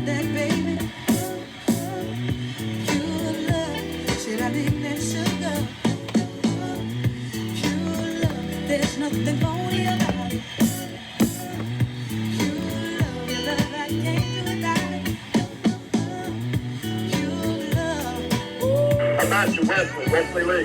that, baby. Pure love, should I need that sugar? Pure love, there's nothing phony about it. Pure love, your love I can't do without it. Pure love. I'm not your Wesley Lee.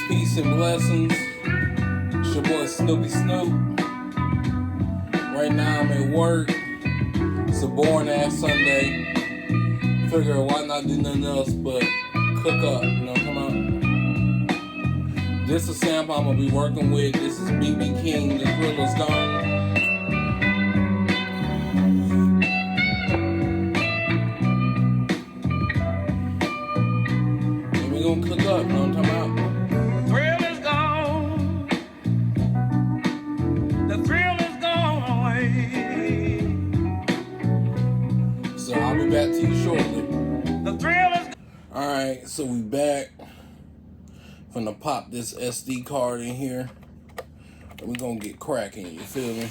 Peace and blessings. It's your boy Snoopy Snoop. Right now I'm at work. It's a boring ass Sunday. Figure why not do nothing else but cook up, you know, come on. This is a sample I'm gonna be working with. This is BB King, The Thrill Is Gone. And we're gonna cook up, you know what I'm talking about? I'll be back to you shortly. The thrill is... Alright, so we back. Finna pop this SD card in here. And we gonna get cracking, you feel me?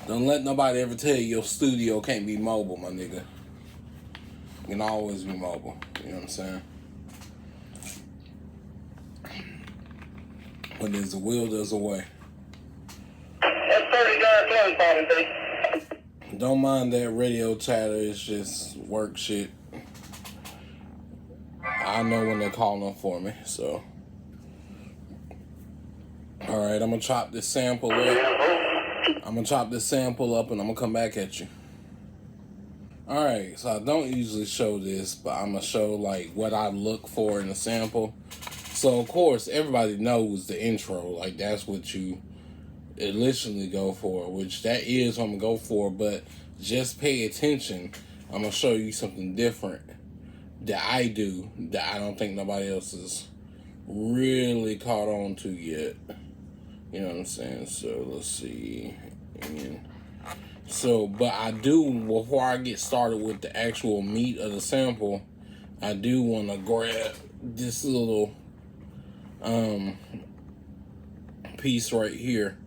Don't let nobody ever tell you your studio can't be mobile, my nigga. It can always be mobile. You know what I'm saying? When there's a will, there's a way. Don't mind that radio chatter, it's just work shit. I know when they're calling for me, so. Alright, I'm gonna chop this sample up. And I'm gonna come back at you. Alright, so I don't usually show this, but I'm gonna show like what I look for in a sample. So of course, everybody knows the intro, like that's what you initially go for, which that is what I'm gonna go for, but just pay attention. I'm gonna show you something different that I do that I don't think nobody else has really caught on to yet. You know what I'm saying? So let's see. But I do, before I get started with the actual meat of the sample, I do want to grab this little piece right here.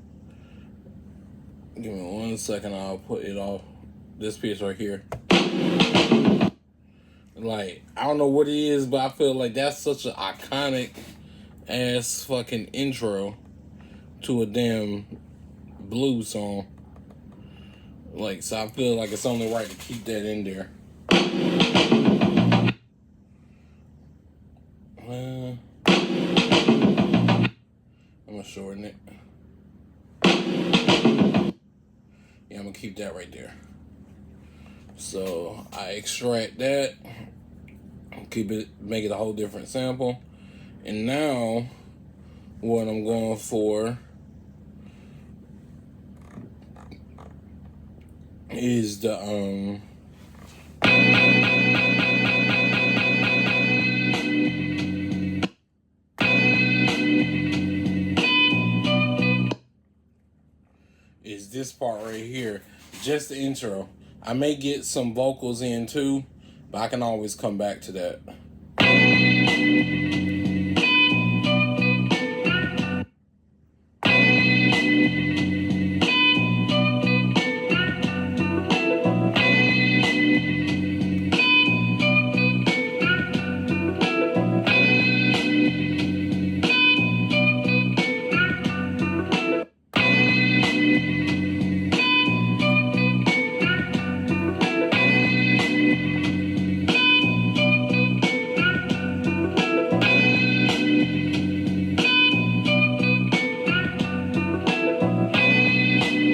Give me 1 second, I'll put it off. This piece right here. Like, I don't know what it is, but I feel like that's such an iconic ass fucking intro to a damn blues song. Like, so I feel like it's only right to keep that in there. shorten it. Yeah, I'm gonna keep that right there. So I extract that, keep it, make it a whole different sample. And now what I'm going for is the is this part right here, just the intro. I may get some vocals in too, but I can always come back to that.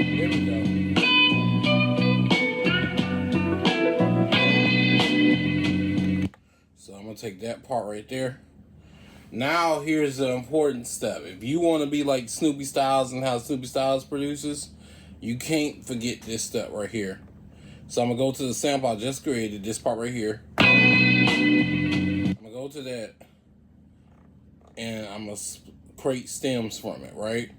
Here we go. So I'm gonna take that part right there. Now here's the important step. If you want to be like Snoopy Styles and how Snoopy Styles produces, you can't forget this step right here. So I'm gonna go to the sample I just created, this part right here. I'm gonna go to that, and I'm gonna create stems from it, right?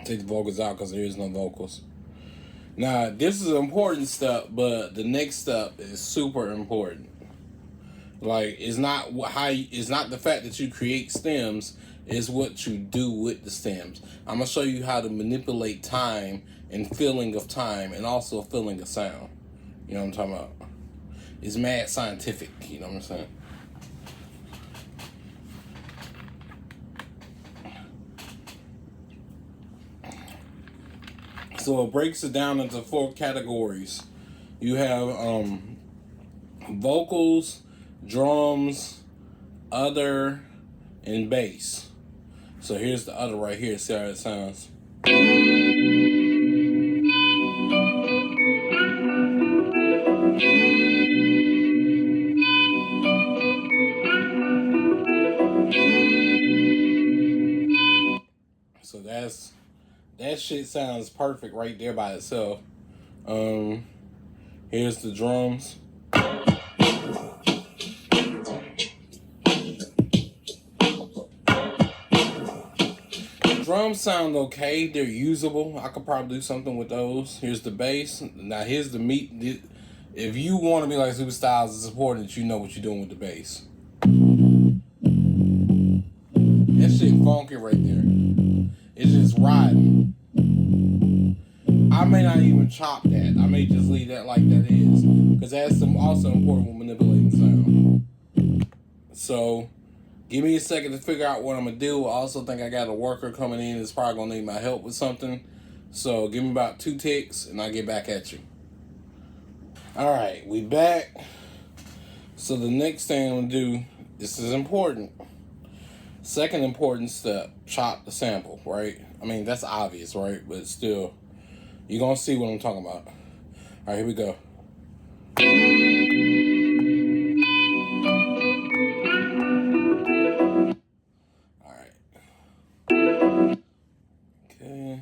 Take the vocals out because there is no vocals. Now this is an important step, but the next step is super important. Like, it's not it's not the fact that you create stems, it's what you do with the stems. I'm gonna show you how to manipulate time and feeling of time, and also feeling of sound. You know what I'm talking about? It's mad scientific. You know what I'm saying? So it breaks it down into 4 categories. You have vocals, drums, other, and bass. So here's the other right here. See how it sounds. So that shit sounds perfect right there by itself. Here's the drums. Drums sound okay. They're usable. I could probably do something with those. Here's the bass. Now here's the meat. If you want to be like Super Styles, it's important that you know what you're doing with the bass. That shit funky right there. It's just riding. I may not even chop that. I may just leave that like that is, because that's also important with manipulating sound. So give me a second to figure out what I'm going to do. I also think I got a worker coming in that's probably going to need my help with something. So give me about 2 ticks and I'll get back at you. Alright, we back. So the next thing I'm going to do, this is important. Second important step, chop the sample, right? I mean, that's obvious, right? But still, you're going to see what I'm talking about. Alright, here we go. Okay,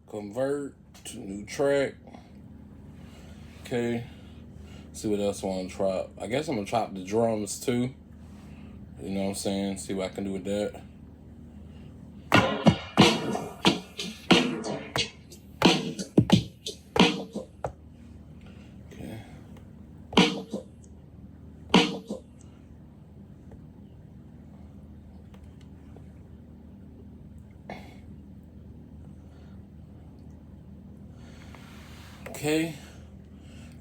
convert to new track. Okay, see what else I want to chop. I guess I'm gonna chop the drums too. You know what I'm saying? See what I can do with that. Okay. Okay.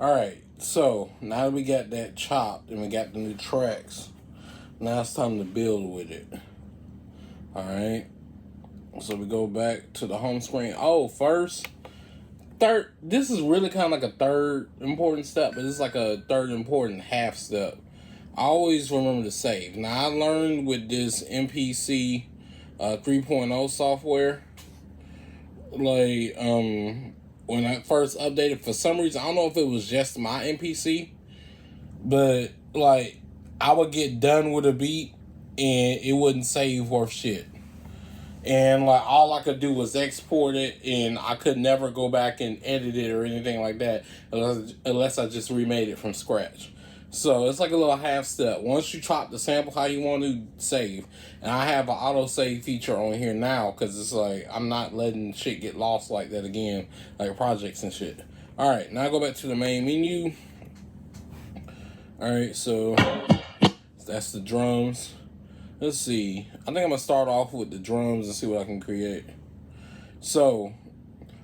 Alright, so now that we got that chopped and we got the new tracks, now it's time to build with it. Alright. So we go back to the home screen. Oh, this is really kind of like a third important step, but it's like a third important half step. I always remember to save. Now I learned with this MPC 3.0 software. Like, when I first updated, for some reason, I don't know if it was just my MPC, but like, I would get done with a beat and it wouldn't save worth shit. And like, all I could do was export it, and I could never go back and edit it or anything like that unless I just remade it from scratch. So it's like a little half step. Once you chop the sample how you want to save, and I have an auto save feature on here now because it's like I'm not letting shit get lost like that again, like projects and shit. All right, now I go back to the main menu. All right, so that's the drums. Let's see. I think I'm gonna start off with the drums and see what I can create. So,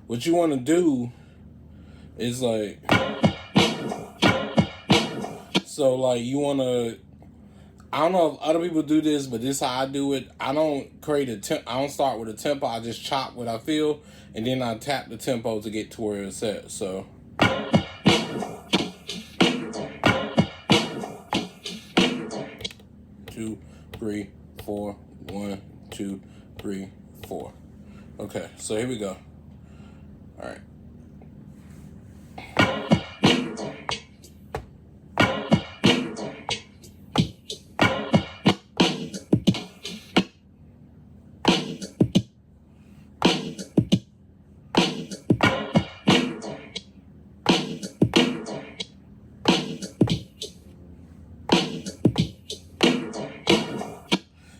what you want to do is like. So, like, you want to, I don't know if other people do this, but this is how I do it. I don't create I don't start with a tempo. I just chop what I feel, and then I tap the tempo to get to where it's at. So. 2, 3, 4. 1, 2, 3, 4. Okay, so here we go. All right.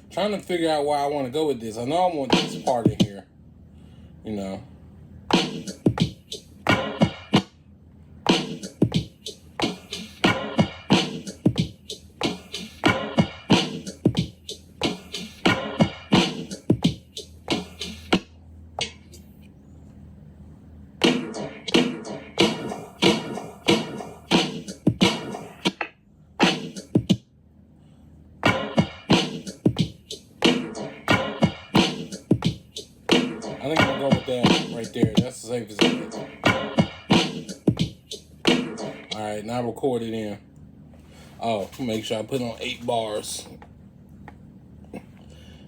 Trying to figure out where I want to go with this. I know I want this part in here, you know. I think I'm gonna go with that right there. That's the safest bet. Alright, now record it in. Oh, make sure I put on 8 bars.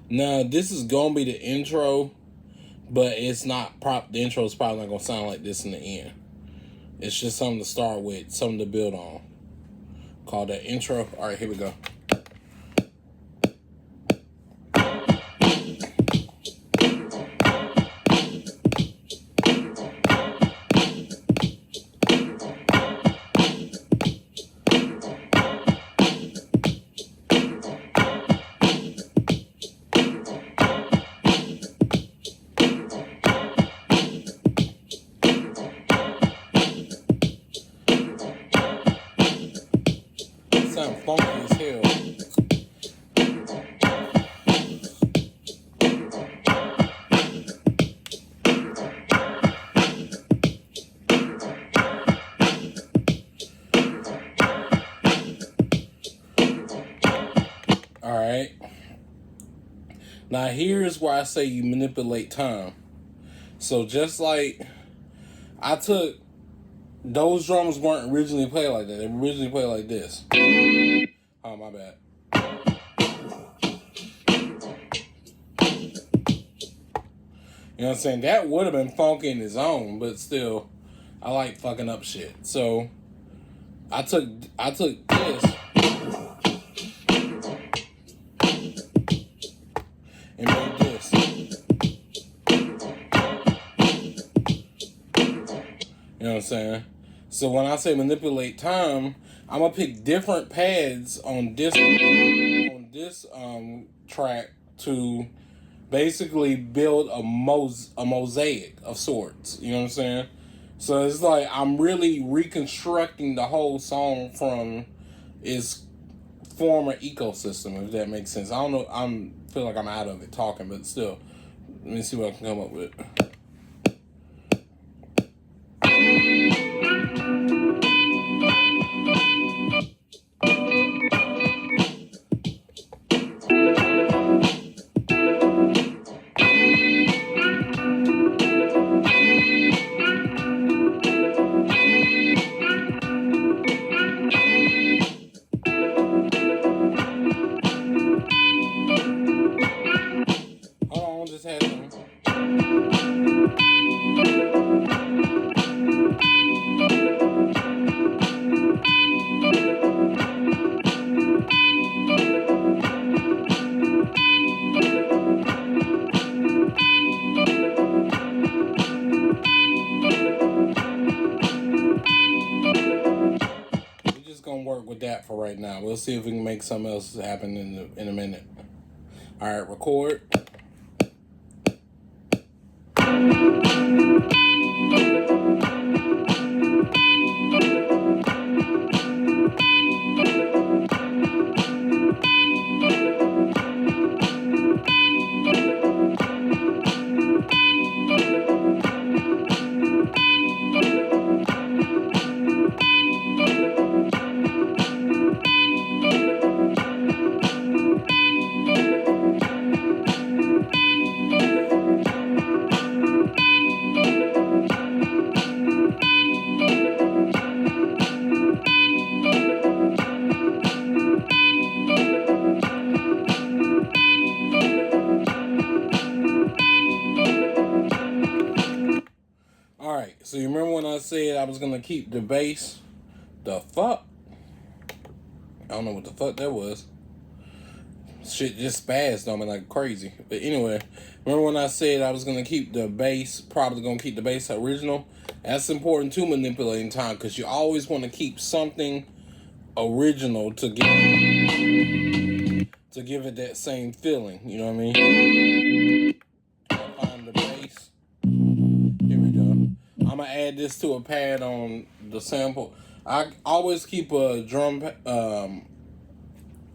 Now, this is gonna be the intro, but it's not the intro is probably not gonna sound like this in the end. It's just something to start with, something to build on. Call that intro. Alright, here we go. Sound funky as hell. Alright. Now here's where I say you manipulate time. So just like I took, those drums weren't originally played like that. They were originally played like this. Oh, my bad. You know what I'm saying? That would have been funky in its own, but still, I like fucking up shit. So I took this and made this. You know what I'm saying? So when I say manipulate time, I'm gonna pick different pads on this track to basically build a mosaic of sorts. You know what I'm saying? So it's like I'm really reconstructing the whole song from its former ecosystem, if that makes sense. I don't know. Feel like I'm out of it talking, but still, let me see what I can come up with. Hold see if we can make something else happen in a minute. All right, record. Alright, so you remember when I said I was going to keep the bass? The fuck? I don't know what the fuck that was. Shit just spazzed on me like crazy. But anyway, remember when I said I was going to keep the bass, probably going to keep the bass original? That's important to manipulating time, because you always want to keep something original to give it that same feeling. You know what I mean? I'll find the bass. Here we go. I'm going to add this to a pad on the sample. I always keep a drum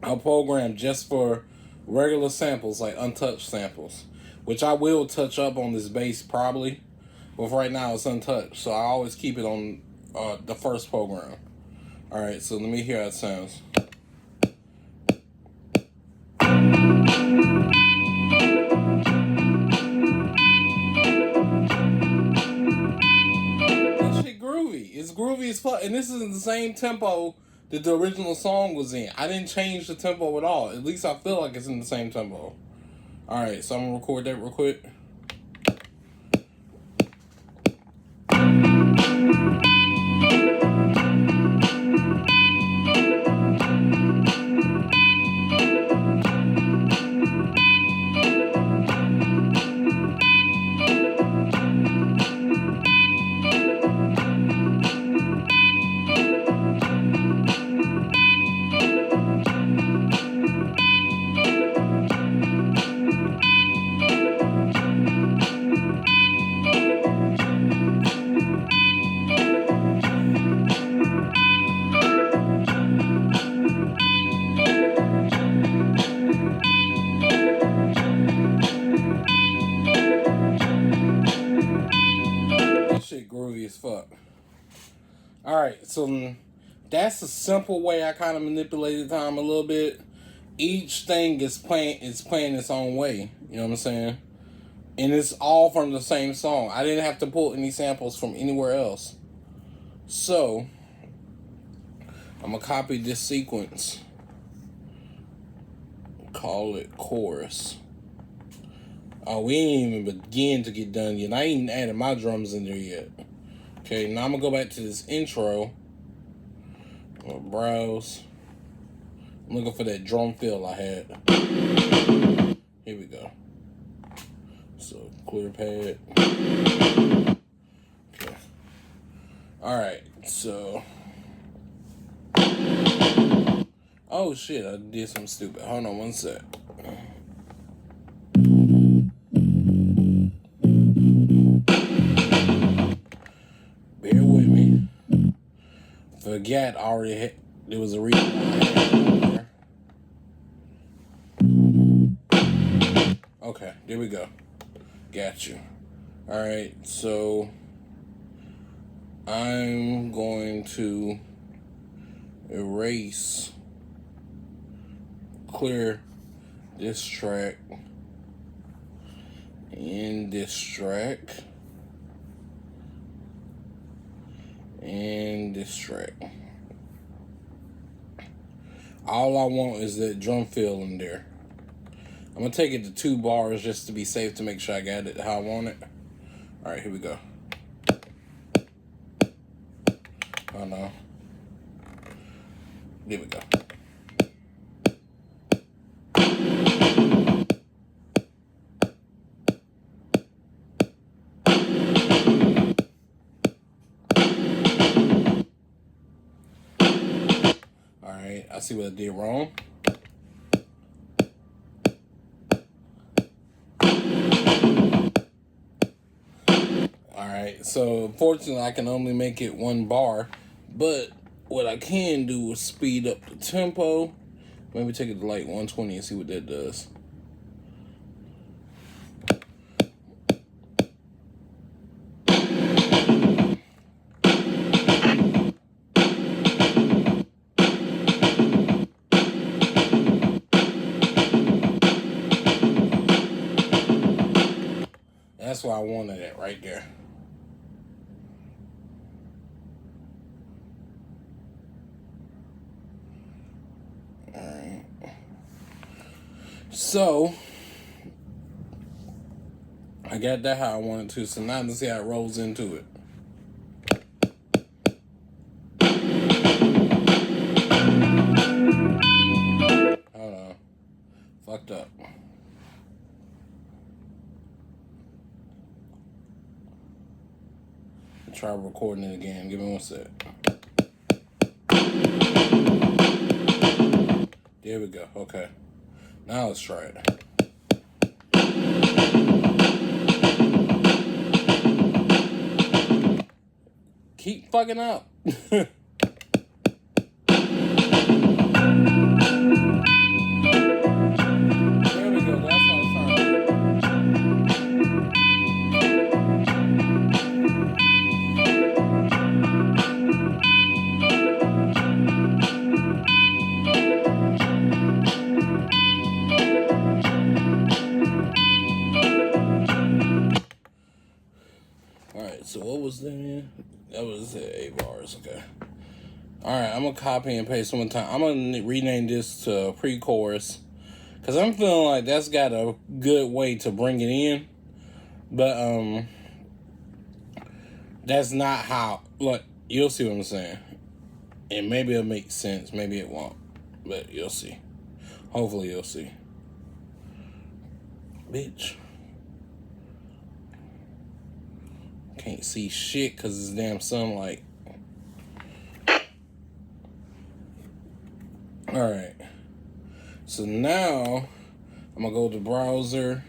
a program just for regular samples, like untouched samples, which I will touch up on this bass probably, but for right now it's untouched, so I always keep it on the first program. Alright, so let me hear how it sounds. That shit groovy. It's groovy as fuck, and this is in the same tempo that the original song was in. I didn't change the tempo at all. At least I feel like it's in the same tempo. Alright, so I'm gonna record that real quick. Groovy as fuck. Alright, so that's a simple way I kind of manipulated time a little bit. Each thing is playing its own way. You know what I'm saying? And it's all from the same song. I didn't have to pull any samples from anywhere else. So I'm gonna copy this sequence. Call it chorus. Oh, we ain't even begin to get done yet. I ain't added my drums in there yet. Okay, now I'm gonna go back to this intro. I'll browse. I'm looking for that drum fill I had. Here we go. So, clear pad. Okay. Alright, so. Oh shit, I did something stupid. Hold on one sec. Bear with me. Forget already had, there was a reason why I had it there. Okay, there we go. Got you. Alright, so I'm going to erase, clear this track and this track and this track. All I want is that drum fill in there. I'm gonna take it to 2 bars just to be safe, to make sure I got it how I want it. Alright, here we go. Oh no. Here we go. Alright, I see what I did wrong. Alright, so unfortunately I can only make it 1 bar, but what I can do is speed up the tempo. Maybe take it to like 120 and see what that does. That's why I wanted it right there. Alright. So I got that how I wanted to, so now let's see how it rolls into it. Hold on. Fucked up. Try recording it again. Give me 1 sec. There we go. Okay. Now let's try it. Keep fucking up. There we go. That's what I was trying to do. Alright, so what was that in? That was 8 bars, okay. Alright, I'm gonna copy and paste one time. I'm gonna rename this to pre-chorus, because I'm feeling like that's got a good way to bring it in. But, that's not how, look, you'll see what I'm saying. And maybe it'll make sense, maybe it won't. But you'll see. Hopefully you'll see. Bitch. Can't see shit because it's damn sunlight. Alright. So now, I'm going to go to browser,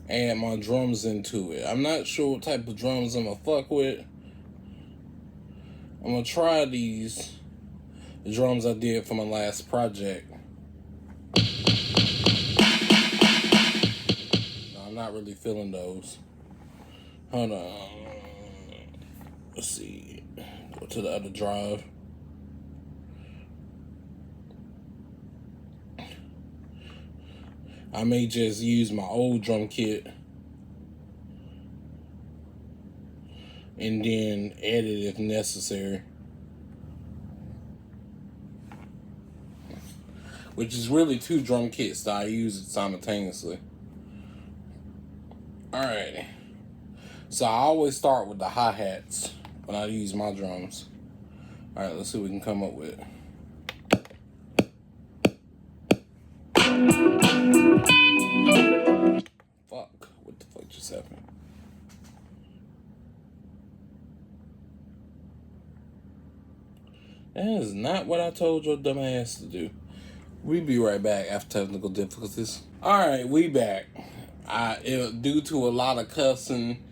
add my drums into it. I'm not sure what type of drums I'm going to fuck with. I'm going to try the drums I did for my last project. No, I'm not really feeling those. Hold on. Let's see. Go to the other drive. I may just use my old drum kit and then edit if necessary. Which is really 2 drum kits that I use it simultaneously. Alright. So I always start with the hi-hats when I use my drums. Alright, let's see what we can come up with. Fuck. What the fuck just happened? That is not what I told your dumb ass to do. We'll be right back after technical difficulties. Alright, we back. Due to a lot of cussing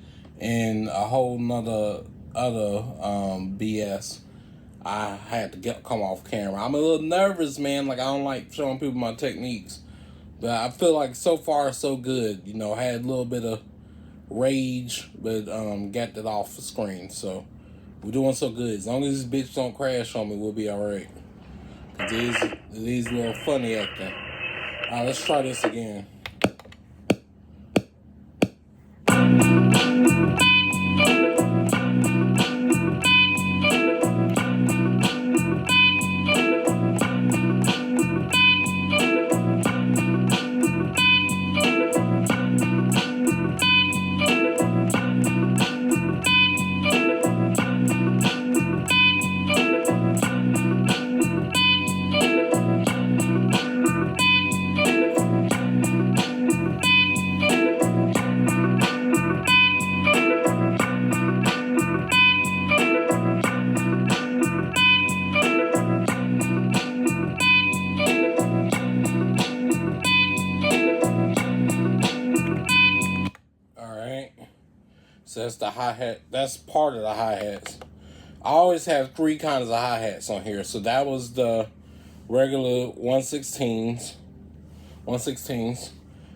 and a whole nother BS, I had to come off camera. I'm a little nervous, man. Like, I don't like showing people my techniques. But I feel like so far so good. You know, I had a little bit of rage, but got that off the screen. So we're doing so good. As long as this bitch don't crash on me, we'll be alright. It is a little funny acting. Alright, let's try this again. So that's the hi-hat. That's part of the hi-hats. I always have 3 kinds of hi-hats on here. So that was the regular 1/16s.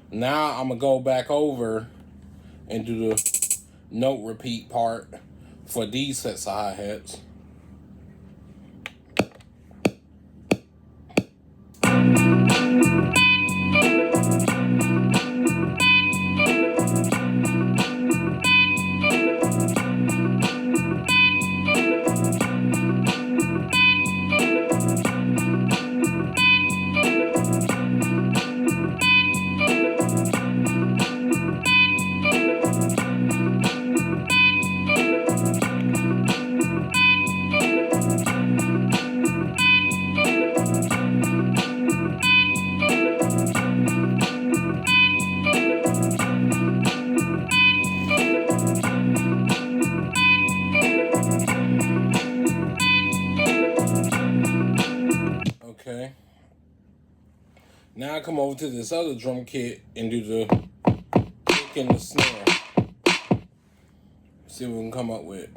Now I'm going to go back over and do the note repeat part for these sets of hi-hats. Okay. Now I come over to this other drum kit and do the kick and the snare. See what we can come up with.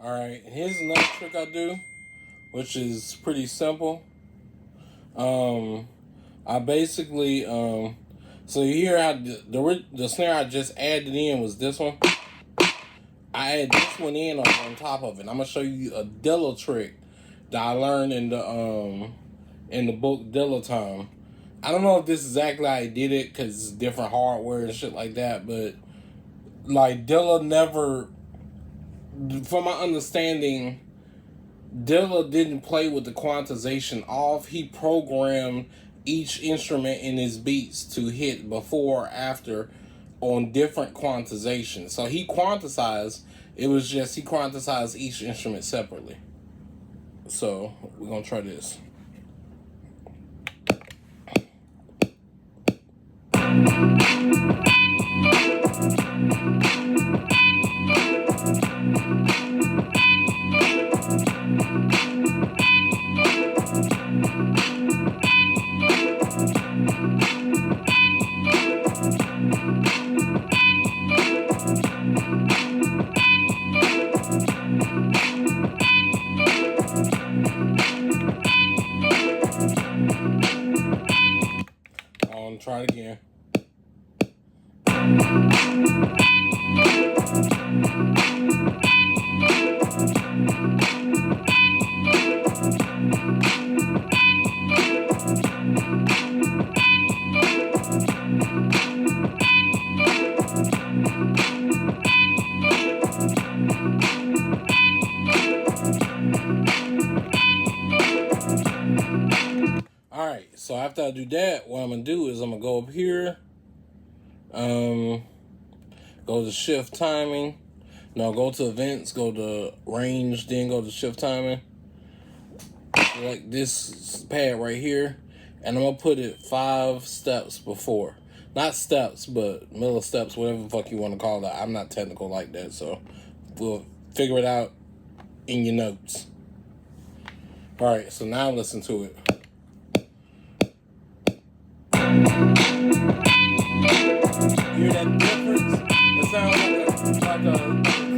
Alright, here's another trick I do, which is pretty simple. I basically, so you hear how the snare I just added in was this one. I add this one in on top of it. I'm gonna show you a Dilla trick that I learned in the book Dilla Time. I don't know if this is exactly how I did it because it's different hardware and shit like that, but like Dilla never, from my understanding, Dilla didn't play with the quantization off. He programmed each instrument in his beats to hit before or after on different quantizations. So he quantized, it was just he quantized each instrument separately. So we're gonna try this. Try it again. Alright, so after I do that, what I'm going to do is I'm going to go up here, go to shift timing, go to events, go to range, then go to shift timing, select this pad right here, and I'm going to put it 5 steps before. Not steps, but millisteps, whatever the fuck you want to call that. I'm not technical like that, so we'll figure it out in your notes. Alright, so now listen to it. Hear that difference? It sounds like a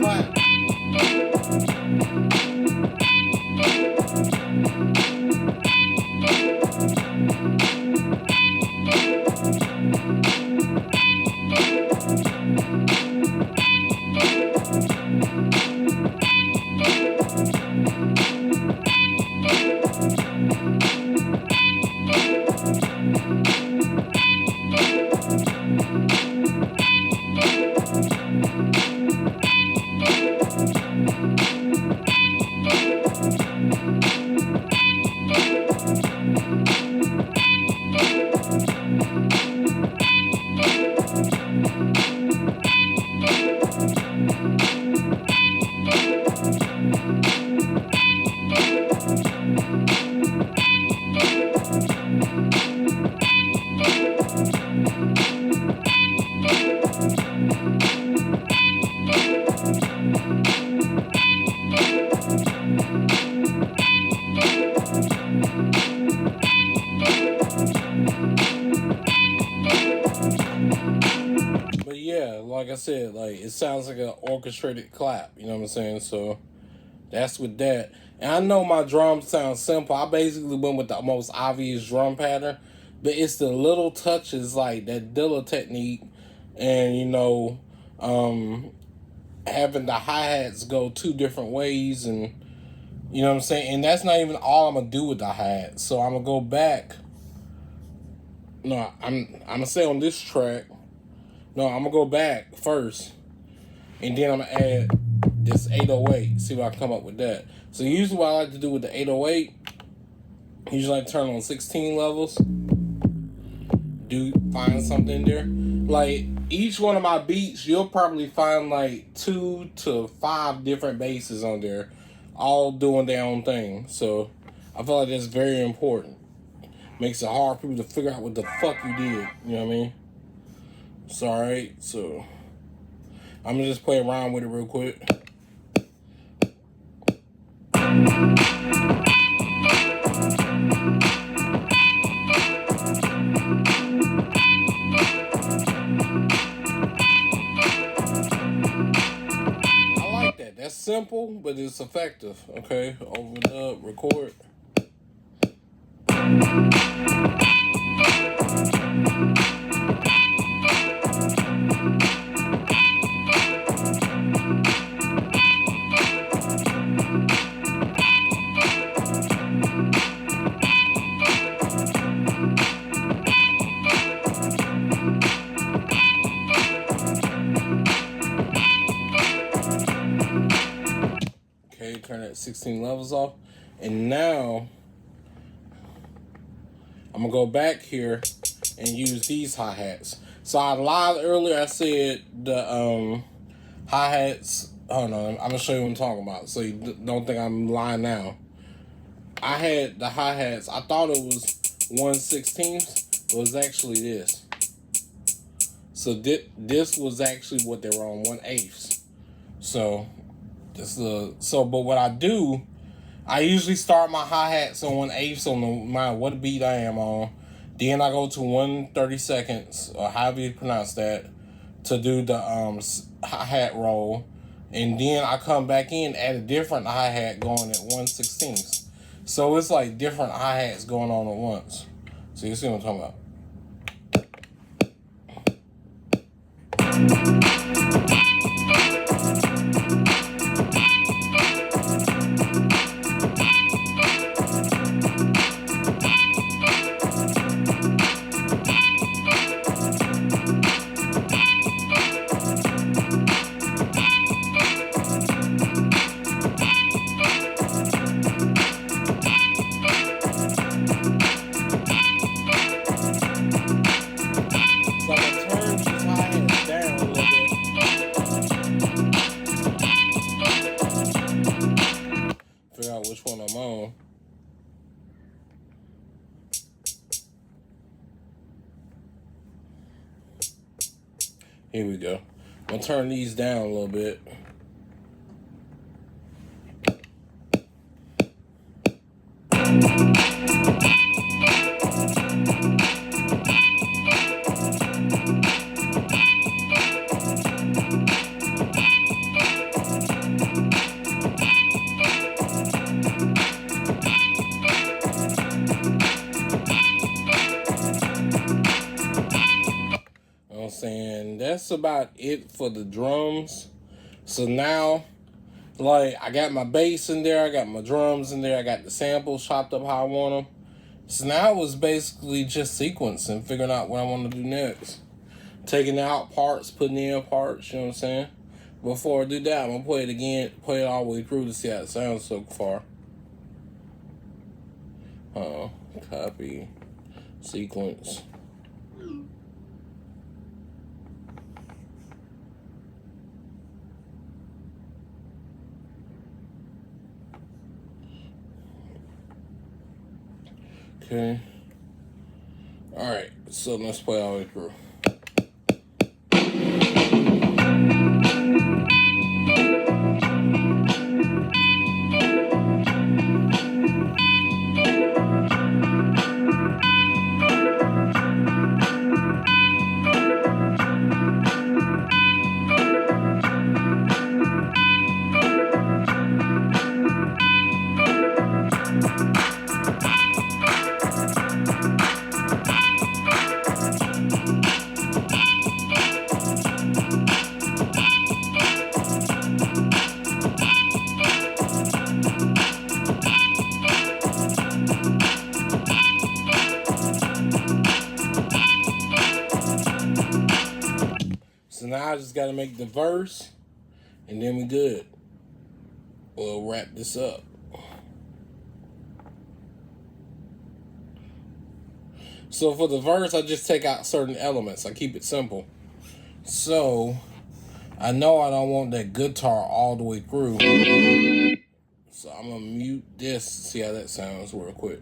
clap. like I said, like it sounds like an orchestrated clap. You know what I'm saying? So that's with that. And I know my drums sound simple. I basically went with the most obvious drum pattern, but it's the little touches like that Dilla technique, and having the hi-hats go 2 different ways, and you know what I'm saying? And that's not even all I'm gonna do with the hi-hats. So I'm gonna go back. No, I'm gonna say on this track. No, I'm gonna go back first, and then I'm gonna add this 808. See what I come up with that. So usually what I like to do with the 808, usually I turn on 16 levels. Find something there. Like each one of my beats, you'll probably find like 2 to 5 different basses on there, all doing their own thing. So I feel like that's very important. Makes it hard for people to figure out what the fuck you did. You know what I mean? So alright, so I'm gonna just play around with it real quick. That's simple, but it's effective. Okay, over the record. Turn that 16 levels off, and now I'm gonna go back here and use these hi-hats. So I lied earlier. I said the hi-hats. Hold on, I'm gonna show you what I'm talking about, so you don't think I'm lying now. I had the hi-hats. I thought it was 1/16. It was actually this. So this was actually what they were on, 1/8. So. But what I do, I usually start my hi-hats on 1/8 on no matter what beat I am on. Then I go to 1/32, or however you pronounce that, to do the hi-hat roll. And then I come back in, add a different hi-hat going at 1/16. So it's like different hi-hats going on at once. So you see what I'm talking about? Which one I'm on. Here we go. I'm gonna turn these down a little bit. Saying that's about it for the drums. So now, like, I got my bass in there, I got my drums in there, I got the samples chopped up how I want them. So now it's basically just sequencing, figuring out what I want to do next. Taking out parts, putting in parts, you know what I'm saying? Before I do that, I'm going to play it again, play it all the way through to see how it sounds so far. Copy, sequence. Okay. Alright, so let's play all the way through. now I just got to make the verse, and then we good. We'll wrap this up. So for the verse, I just take out certain elements. I keep it simple. So I know I don't want that guitar all the way through. So I'm going to mute this, see how that sounds real quick.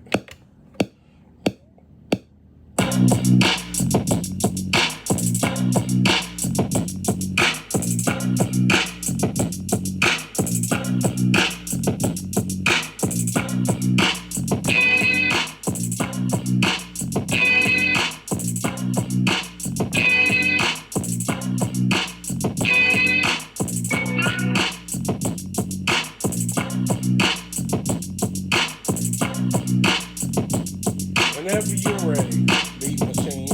Whenever you're ready, beat machine.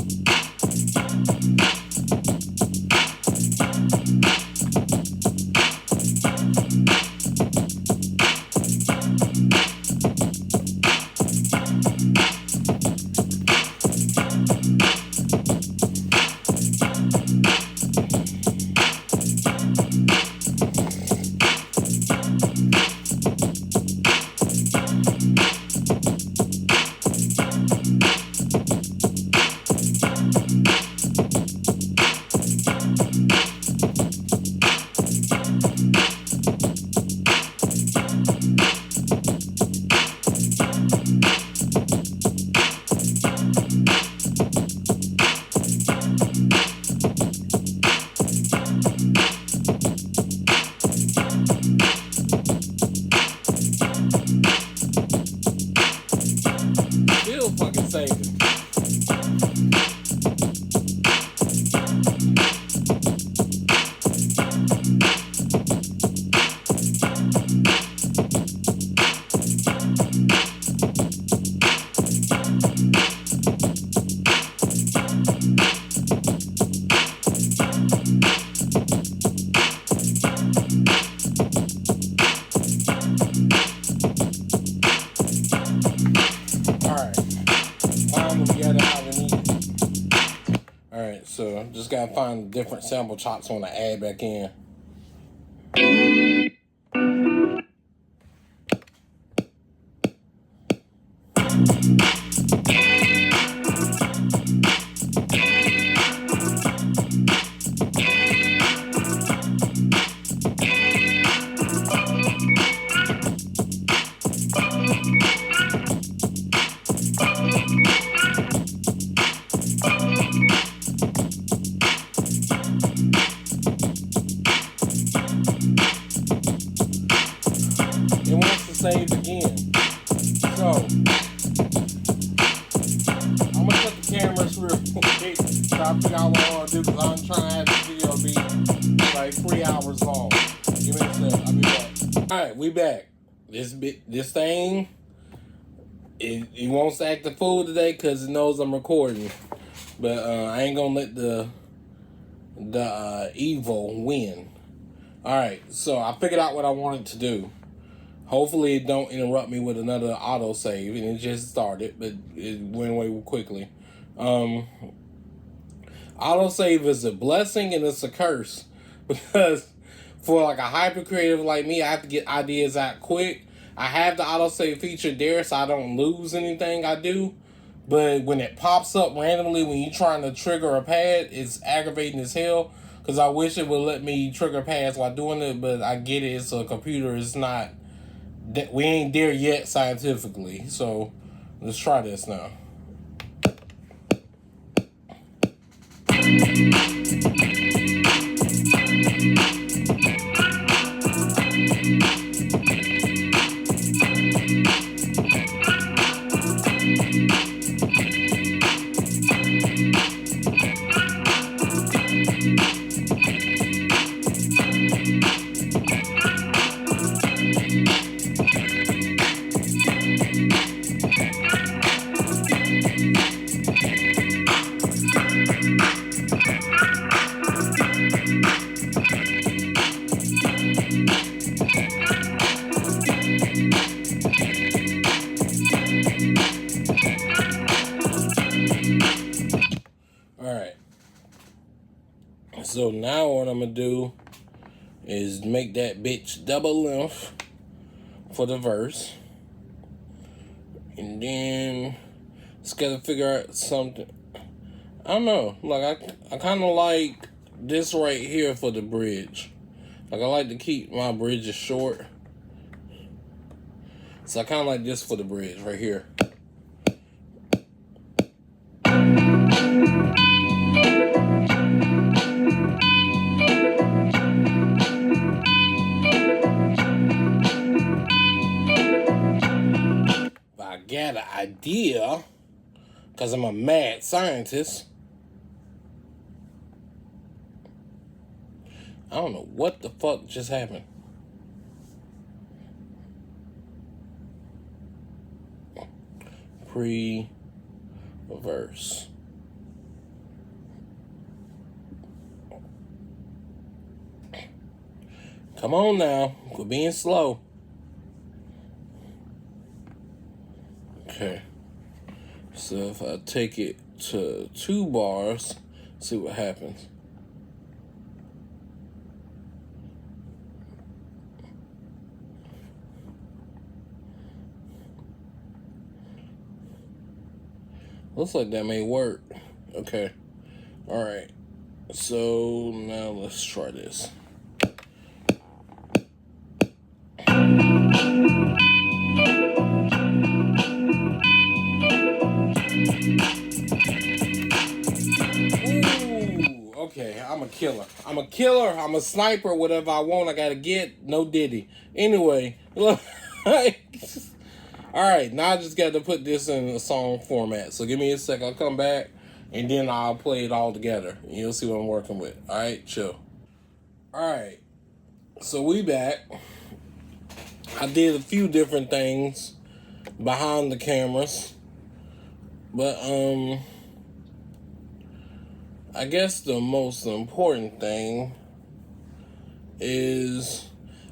Still fucking saving. Alright, so just gotta find different sample chops I want to add back in. It wants to save again. So I'm gonna cut the cameras real quick so I figure out what I want to do, because I'm trying to have this video be like 3 hours long. Give me a sec, I'll be back. Alright, we back. This thing, it wants to act the fool today because it knows I'm recording. But I ain't gonna let the evil win. Alright, so I figured out what I wanted to do. Hopefully it don't interrupt me with another autosave, and it just started, but it went away quickly. Autosave is a blessing and it's a curse, because for like a hyper creative like me, I have to get ideas out quick. I have the autosave feature there so I don't lose anything I do, but when it pops up randomly when you're trying to trigger a pad, it's aggravating as hell, because I wish it would let me trigger pads while doing it, but I get it, it's a computer, it's not, we ain't there yet scientifically. So let's try this now. So So now what I'm gonna do is make that bitch double length for the verse. And then just gotta figure out something. I don't know. Like I kinda like this right here for the bridge. Like I like to keep my bridges short. So I kinda like this for the bridge right here. I got an idea, because I'm a mad scientist. I don't know what the fuck just happened. Pre-verse. Come on now, quit being slow. Okay, so if I take it to 2 bars, see what happens. Looks like that may work. Okay, all right, so now let's try this. Okay, I'm a killer. I'm a killer. I'm a sniper. Whatever I want, I gotta get. No Diddy. Anyway, look. Alright, now I just got to put this in a song format. So give me a sec. I'll come back and then I'll play it all together. And you'll see what I'm working with. Alright, chill. Alright, so we back. I did a few different things behind the cameras. But, I guess the most important thing is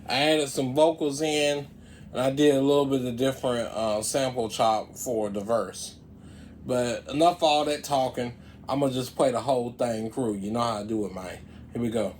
I added some vocals in, and I did a little bit of different sample chop for the verse. But enough of all that talking. I'm going to just play the whole thing through. You know how I do it, man. Here we go.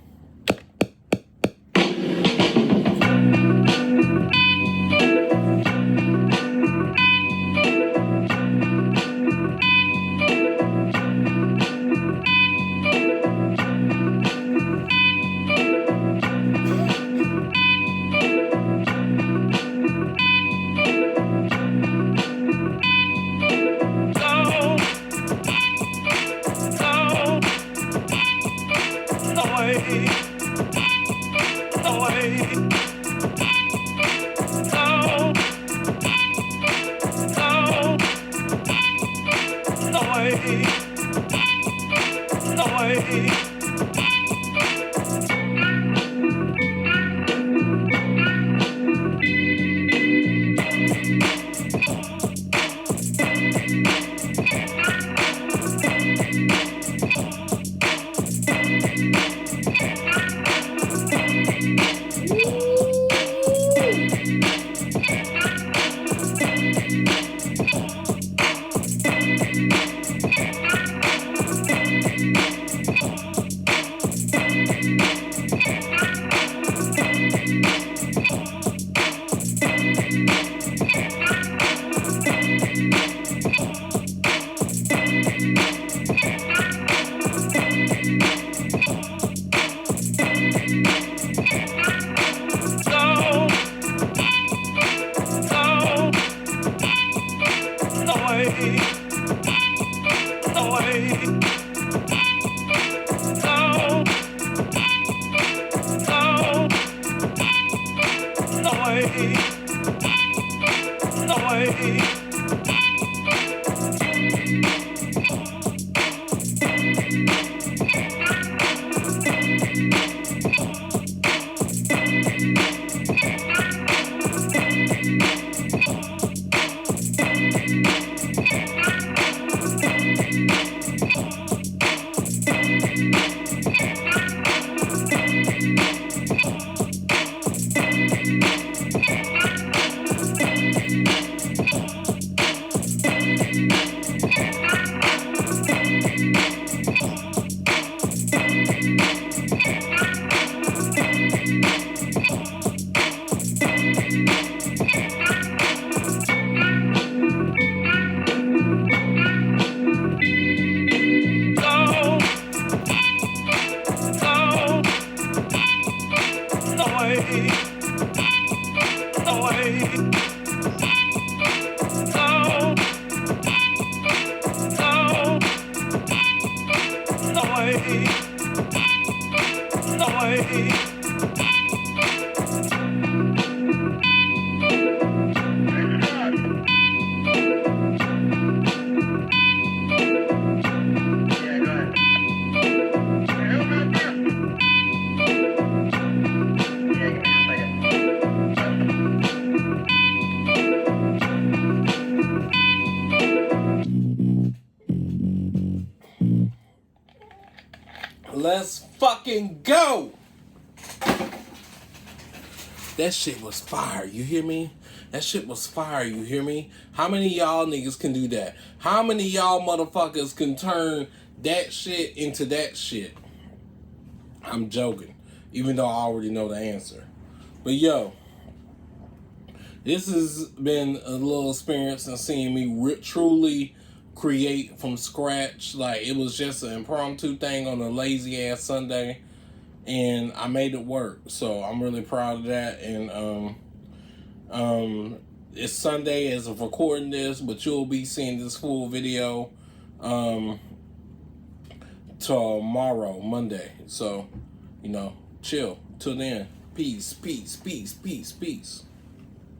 Let's fucking go. That shit was fire, you hear me? That shit was fire, you hear me? How many of y'all niggas can do that? How many of y'all motherfuckers can turn that shit into that shit? I'm joking, even though I already know the answer. But yo, this has been a little experience in seeing me truly create from scratch. Like, it was just an impromptu thing on a lazy ass Sunday, and I made it work. So I'm really proud of that. And it's Sunday as of recording this, but you'll be seeing this full video tomorrow, Monday. So, chill. Till then, peace, peace, peace, peace, peace.